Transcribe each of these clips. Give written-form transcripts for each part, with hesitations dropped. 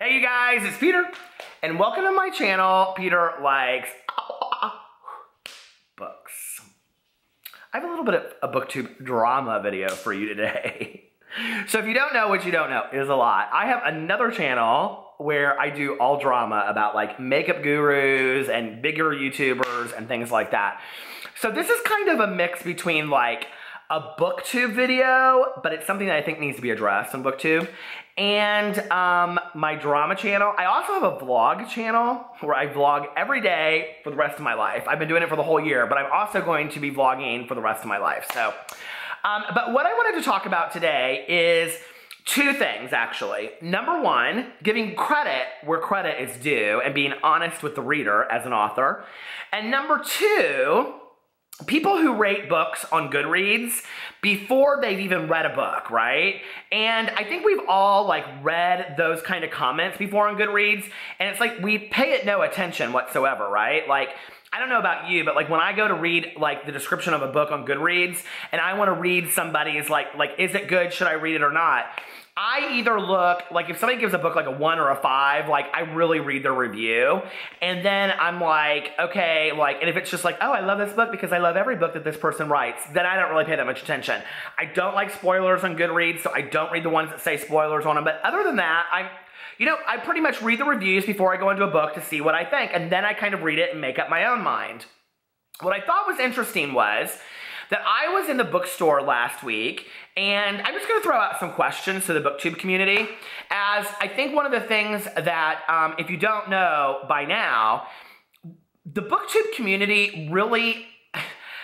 Hey you guys, it's Peter, and welcome to my channel, Peter Likes Books. I have a little bit of a booktube drama video for you today. So if you don't know what you don't know, it is a lot. I have another channel where I do all drama about like makeup gurus and bigger YouTubers and things like that. So this is kind of a mix between like a booktube video, but it's something that I think needs to be addressed on booktube, and my drama channel. I also have a vlog channel where I vlog every day for the rest of my life. I've been doing it for the whole year, but I'm also going to be vlogging for the rest of my life. So, but what I wanted to talk about today is two things, actually. Number one, giving credit where credit is due and being honest with the reader as an author. And number two, people who rate books on Goodreads before they've even read a book, right? And I think we've all like read those kind of comments before on Goodreads, and it's like we pay it no attention whatsoever, right? Like, I don't know about you, but like when I go to read like the description of a book on Goodreads and I want to read somebody's like, is it good? Should I read it or not? I either look, like if somebody gives a book like a 1 or a 5, like I really read their review. And then I'm like, okay, like, and if it's just like, oh, I love this book because I love every book that this person writes, then I don't really pay that much attention. I don't like spoilers on Goodreads, so I don't read the ones that say spoilers on them. But other than that, I pretty much read the reviews before I go into a book to see what I think. And then I kind of read it and make up my own mind. What I thought was interesting was that I was in the bookstore last week, and I'm just going to throw out some questions to the booktube community, as I think one of the things that, if you don't know by now, the booktube community really,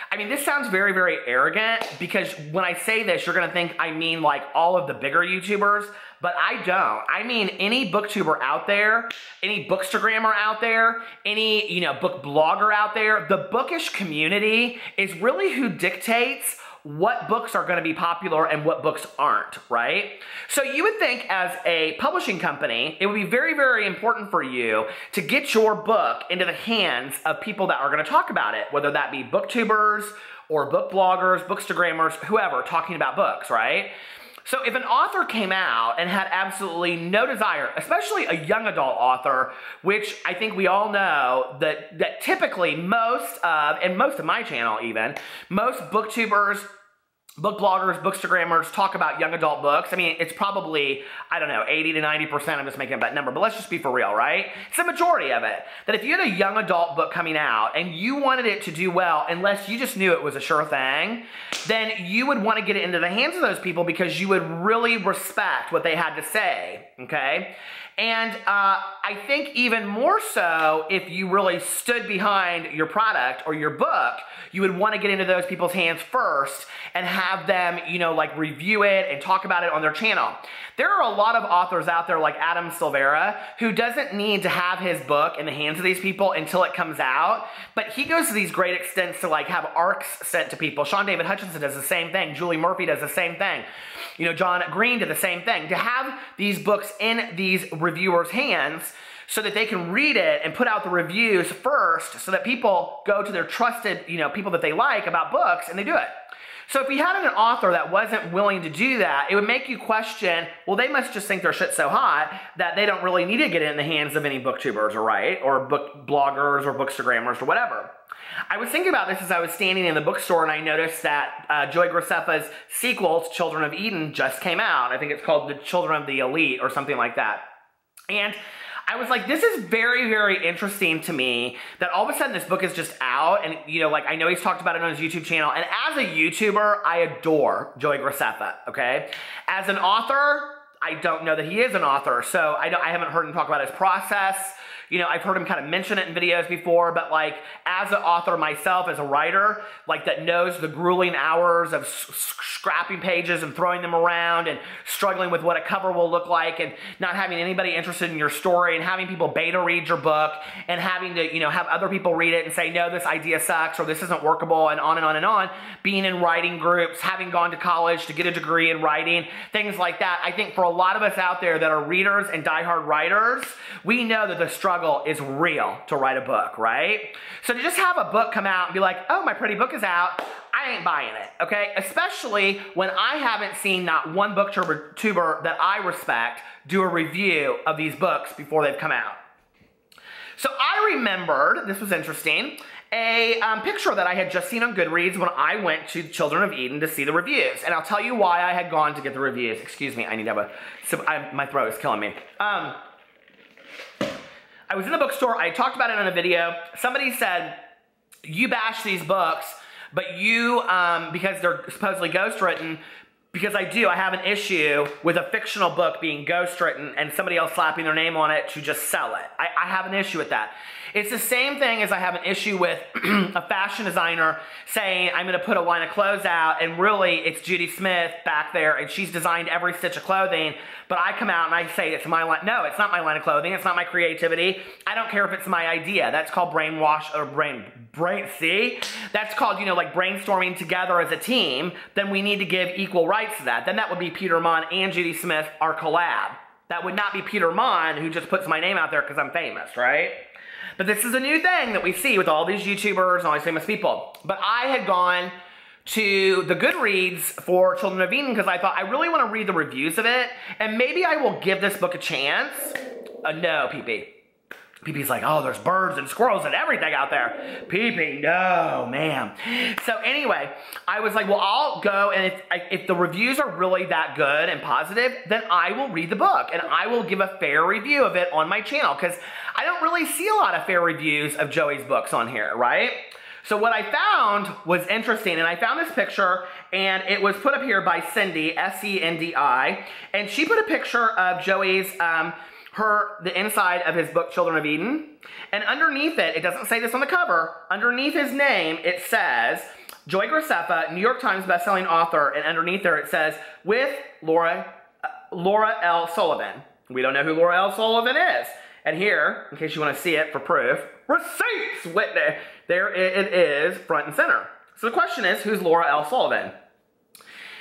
I mean, this sounds very, very arrogant, because when I say this, you're going to think I mean like all of the bigger YouTubers, but I don't. I mean any booktuber out there, any bookstagrammer out there, any, book blogger out there. The bookish community is really who dictates what books are going to be popular and what books aren't, right? So you would think as a publishing company, it would be very, very important for you to get your book into the hands of people that are going to talk about it, whether that be booktubers or book bloggers, bookstagrammers, whoever talking about books, right? So if an author came out and had absolutely no desire, especially a young adult author, which I think we all know that typically most of my channel even, most booktubers, book bloggers, bookstagrammers talk about young adult books. I mean, it's probably, I don't know, 80 to 90%. I'm just making up that number, but let's just be for real, right? It's the majority of it. That if you had a young adult book coming out and you wanted it to do well, unless you just knew it was a sure thing, then you would want to get it into the hands of those people because you would really respect what they had to say, okay? And I think even more so, if you really stood behind your product or your book, you would want to get into those people's hands first and have them, like review it and talk about it on their channel. There are a lot of authors out there like L Sullivan who doesn't need to have his book in the hands of these people until it comes out, but he goes to these great extents to like have arcs sent to people. Sean David Hutchinson does the same thing. Julie Murphy does the same thing. John Green did the same thing. To have these books in these reviewers' hands so that they can read it and put out the reviews first so that people go to their trusted, people that they like about books and they do it. So if we had an author that wasn't willing to do that, it would make you question, well, they must just think their shit's so hot that they don't really need to get it in the hands of any booktubers, or book bloggers or bookstagrammers or whatever. I was thinking about this as I was standing in the bookstore, and I noticed that Joy Graceffa's sequel to Children of Eden just came out. I think it's called The Children of the Elite or something like that. And I was like, this is very, very interesting to me that all of a sudden this book is just out, and I know he's talked about it on his YouTube channel, and as a YouTuber, I adore Joy Graceffa, okay? As an author, I don't know that he is an author, so I haven't heard him talk about his process. I've heard him kind of mention it in videos before, but like as an author myself, as a writer, like that knows the grueling hours of scrapping pages and throwing them around and struggling with what a cover will look like and not having anybody interested in your story and having people beta read your book and having to, have other people read it and say, no, this idea sucks or this isn't workable and on and on and on. Being in writing groups, having gone to college to get a degree in writing, things like that. I think for a lot of us out there that are readers and diehard writers, we know that the struggle is real to write a book, right? So to just have a book come out and be like, oh, my pretty book is out, I ain't buying it, okay? Especially when I haven't seen not one booktuber that I respect do a review of these books before they've come out. So I remembered, this was interesting, a picture that I had just seen on Goodreads when I went to Children of Eden to see the reviews. And I'll tell you why I had gone to get the reviews. Excuse me, I need to have my throat is killing me. I was in the bookstore, I talked about it in a video. Somebody said, you bash these books, but you, because they're supposedly ghostwritten, because I have an issue with a fictional book being ghostwritten and somebody else slapping their name on it to just sell it. I have an issue with that. It's the same thing as I have an issue with a fashion designer saying, I'm going to put a line of clothes out, and really it's Judy Smith back there, and she's designed every stitch of clothing, but I come out and I say it's my line. No, it's not my line of clothing. It's not my creativity. I don't care if it's my idea. That's called brainwash, or see? That's called, like brainstorming together as a team. Then we need to give equal rights to that. Then that would be Peter Monn and Judy Smith, our collab. That would not be Peter Monn, who just puts my name out there because I'm famous, right? But this is a new thing that we see with all these YouTubers and all these famous people. But I had gone to the Goodreads for Children of Eden because I thought, I really want to read the reviews of it, and maybe I will give this book a chance. No, PP. PP's like, oh, there's birds and squirrels and everything out there. PP, no, ma'am. So anyway, I was like, well, I'll go, and if the reviews are really that good and positive, then I will read the book, and I will give a fair review of it on my channel, because I don't really see a lot of fair reviews of Joey's books on here, right? So what I found was interesting, and I found this picture, and it was put up here by Cindy, S-E-N-D-I, and she put a picture of Joey's, the inside of his book, Children of Eden, and underneath it, it doesn't say this on the cover, underneath his name, it says, Joey Graceffa, New York Times bestselling author, and underneath there it says, with Laura L Sullivan. We don't know who Laura L Sullivan is. And here, in case you want to see it for proof, receipts! There it is, front and center. So the question is, who's Laura L Sullivan?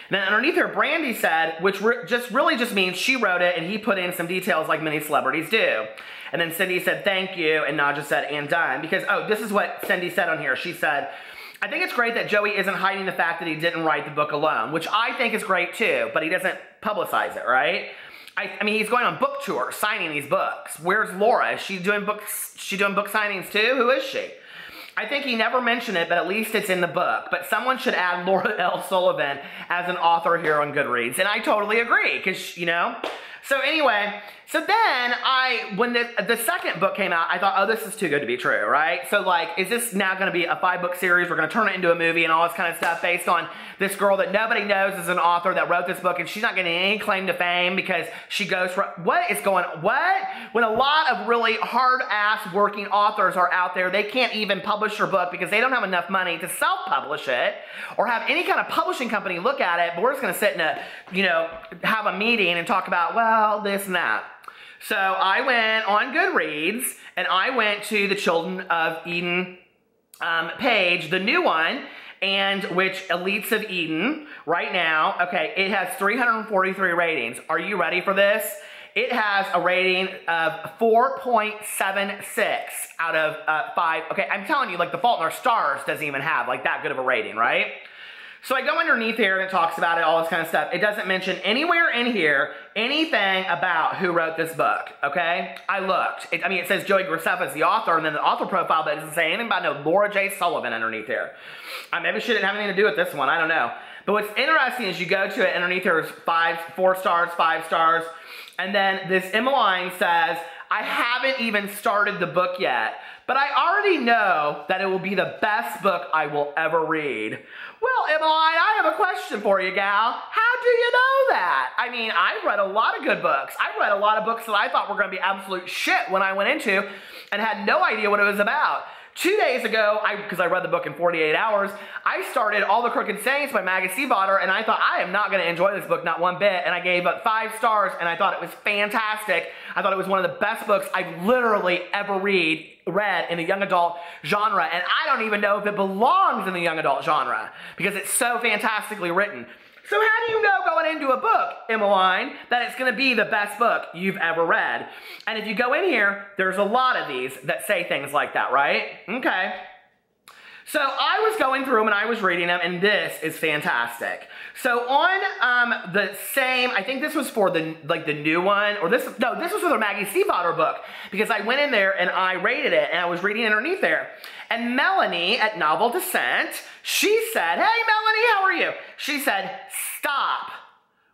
And then underneath her, Brandy said, which really just means she wrote it and he put in some details like many celebrities do. And then Cindy said, thank you, and Nadja said, and done. Because, oh, this is what Cindy said on here. She said, I think it's great that Joey isn't hiding the fact that he didn't write the book alone, which I think is great too, but he doesn't publicize it, right? I mean, he's going on book tours, signing these books. Where's Laura? Is she doing book signings too? Who is she? I think he never mentioned it, but at least it's in the book. But someone should add Laura L Sullivan as an author here on Goodreads. And I totally agree, because, So anyway, so then when the second book came out, I thought, oh, this is too good to be true, right? So like, is this now going to be a 5-book series? We're going to turn it into a movie and all this kind of stuff based on this girl that nobody knows is an author that wrote this book, and she's not getting any claim to fame because she goes for, what is going on? What? When a lot of really hard-ass working authors are out there, they can't even publish their book because they don't have enough money to self-publish it or have any kind of publishing company look at it, but we're just going to sit in have a meeting and talk about, well, this and that. So I went on Goodreads, and I went to the Children of Eden page, the new one, and which Elites of Eden, right now, okay, it has 343 ratings. Are you ready for this? It has a rating of 4.76 out of 5. Okay, I'm telling you, like, The Fault in Our Stars doesn't even have, like, that good of a rating, right? So I go underneath here and it talks about it, all this kind of stuff. It doesn't mention anywhere in here anything about who wrote this book, okay? I looked. It says Joey Graceffa is the author, and then the author profile, but it doesn't say anything about no Laura J. Sullivan underneath here. Maybe she didn't have anything to do with this one. I don't know. But what's interesting is you go to it, underneath there's 4 stars, 5 stars, and then this Emmeline says, I haven't even started the book yet, but I already know that it will be the best book I will ever read. Well, Emmeline, I have a question for you, gal. How do you know that? I mean, I read a lot of good books. I read a lot of books that I thought were going to be absolute shit when I went into and had no idea what it was about. 2 days ago, because I read the book in 48 hours, I started All the Crooked Saints by Maggie C Potter, and I thought, I am not going to enjoy this book, not one bit, and I gave it 5 stars, and I thought it was fantastic. I thought it was one of the best books I've literally ever read in the young adult genre, and I don't even know if it belongs in the young adult genre, because it's so fantastically written. So how do you know going into a book, Emmeline, that it's going to be the best book you've ever read? And if you go in here, there's a lot of these that say things like that, right? Okay. So I was going through them and I was reading them, and this is fantastic. So on the same, I think this was for the new one, or this was for the Maggie C Potter book, because I went in there and I rated it and I was reading underneath there. And Melanie at Novel Descent, she said, "Hey Melanie, how are you?" She said, "Stop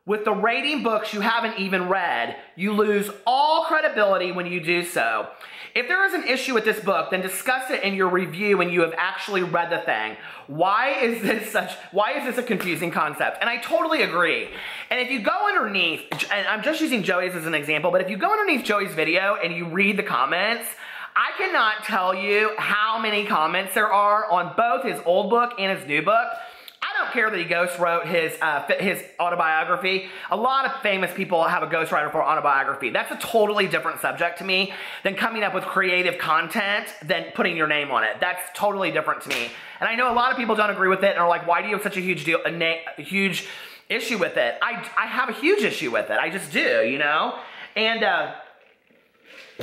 with the rating books you haven't even read. You lose all credibility when you do so. If there is an issue with this book, then discuss it in your review when you have actually read the thing. Why is this a confusing concept?" And I totally agree. And if you go underneath, and I'm just using Joey's as an example, but if you go underneath Joey's video and you read the comments, I cannot tell you how many comments there are on both his old book and his new book. I don't care that he ghost wrote his autobiography. A lot of famous people have a ghostwriter for autobiography. That's a totally different subject to me than coming up with creative content than putting your name on it. That's totally different to me. And I know a lot of people don't agree with it and are like, "Why do you have such a huge huge issue with it?" I have a huge issue with it. I just do, you know? And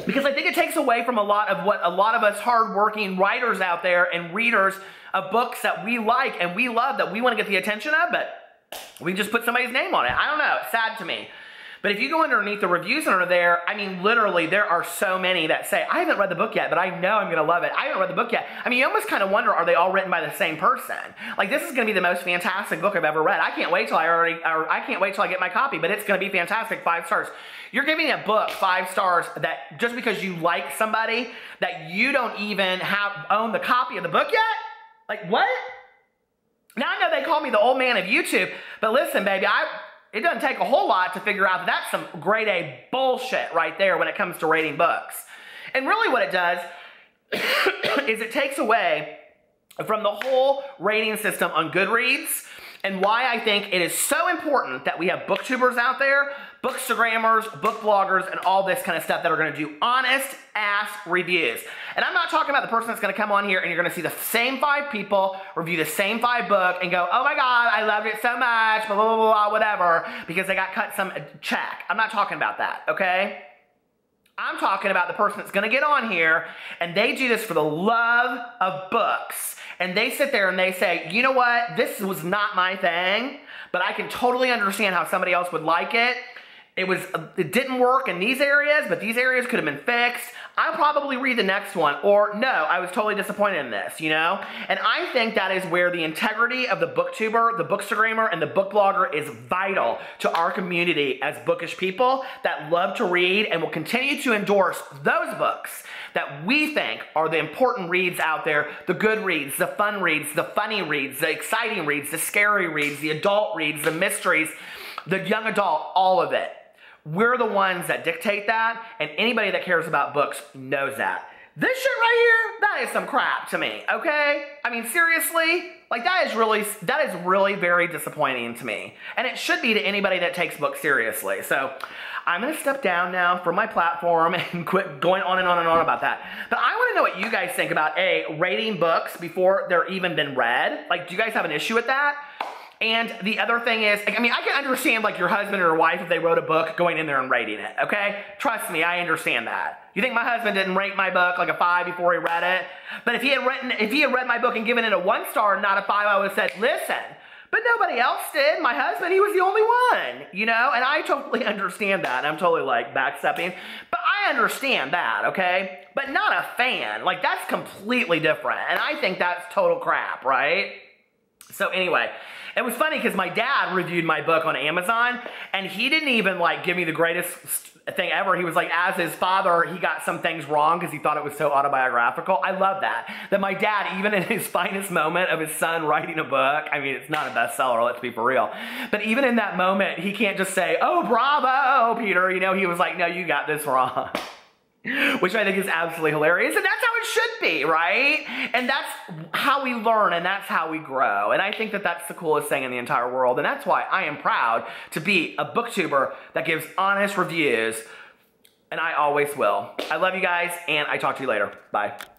because I think it takes away from a lot of what a lot of us hardworking writers out there and readers of books that we like and we love, that we want to get the attention of, but we just put somebody's name on it. I don't know. It's sad to me. But if you go underneath the reviews under there, I mean, literally, there are so many that say, "I haven't read the book yet, but I know I'm going to love it. I haven't read the book yet." I mean, you almost kind of wonder, are they all written by the same person? Like, this is going to be the most fantastic book I've ever read. I can't wait till I can't wait till I get my copy, but it's going to be fantastic. 5 stars. You're giving a book 5 stars that just because you like somebody that you don't even own the copy of the book yet? Like, what? Now, I know they call me the old man of YouTube, but listen, baby, it doesn't take a whole lot to figure out that that's some grade A bullshit right there when it comes to rating books. And really what it does is it takes away from the whole rating system on Goodreads, and why I think it is so important that we have booktubers out there, bookstagrammers, book bloggers, and all this kind of stuff that are going to do honest-ass reviews. And I'm not talking about the person that's going to come on here and you're going to see the same 5 people review the same 5 books and go, "Oh my God, I loved it so much, blah, blah, blah, blah, whatever, because they got cut some check." I'm not talking about that, okay? I'm talking about the person that's going to get on here and they do this for the love of books. And they sit there and they say, "You know what? This was not my thing, but I can totally understand how somebody else would like it. It didn't work in these areas, but these areas could have been fixed. I'll probably read the next one." Or, "No, I was totally disappointed in this," you know? And I think that is where the integrity of the booktuber, the bookstagrammer, and the book blogger is vital to our community as bookish people that love to read and will continue to endorse those books that we think are the important reads out there, the good reads, the fun reads, the funny reads, the exciting reads, the scary reads, the adult reads, the mysteries, the young adult, all of it. We're the ones that dictate that, and anybody that cares about books knows that. This shit right here, that is some crap to me, okay? I mean, seriously, like that is really very disappointing to me. And it should be to anybody that takes books seriously. So I'm gonna step down now from my platform and quit going on and on and on about that. But I wanna know what you guys think about rating books before they're even been read. Like, do you guys have an issue with that? And the other thing is, I mean, I can understand like your husband or your wife if they wrote a book going in there and rating it, okay? Trust me, I understand that. You think my husband didn't rate my book like a 5 before he read it? But if he had read my book and given it a 1 star and not a 5, I would have said, "Listen." But nobody else did. My husband, he was the only one, you know? And I totally understand that. And I'm totally like backstepping. But I understand that, okay? But not a fan. Like, that's completely different. And I think that's total crap, right? So anyway, it was funny because my dad reviewed my book on Amazon, and he didn't even like give me the greatest thing ever. He was like, as his father, he got some things wrong because he thought it was so autobiographical. I love that. That my dad, even in his finest moment of his son writing a book, I mean, it's not a bestseller, let's be for real. But even in that moment, he can't just say, "Oh, bravo, Peter." You know, he was like, "No, you got this wrong." Which I think is absolutely hilarious. And that's how it should be, right? And that's how we learn and that's how we grow. And I think that that's the coolest thing in the entire world. And that's why I am proud to be a booktuber that gives honest reviews. And I always will. I love you guys, and I talk to you later. Bye.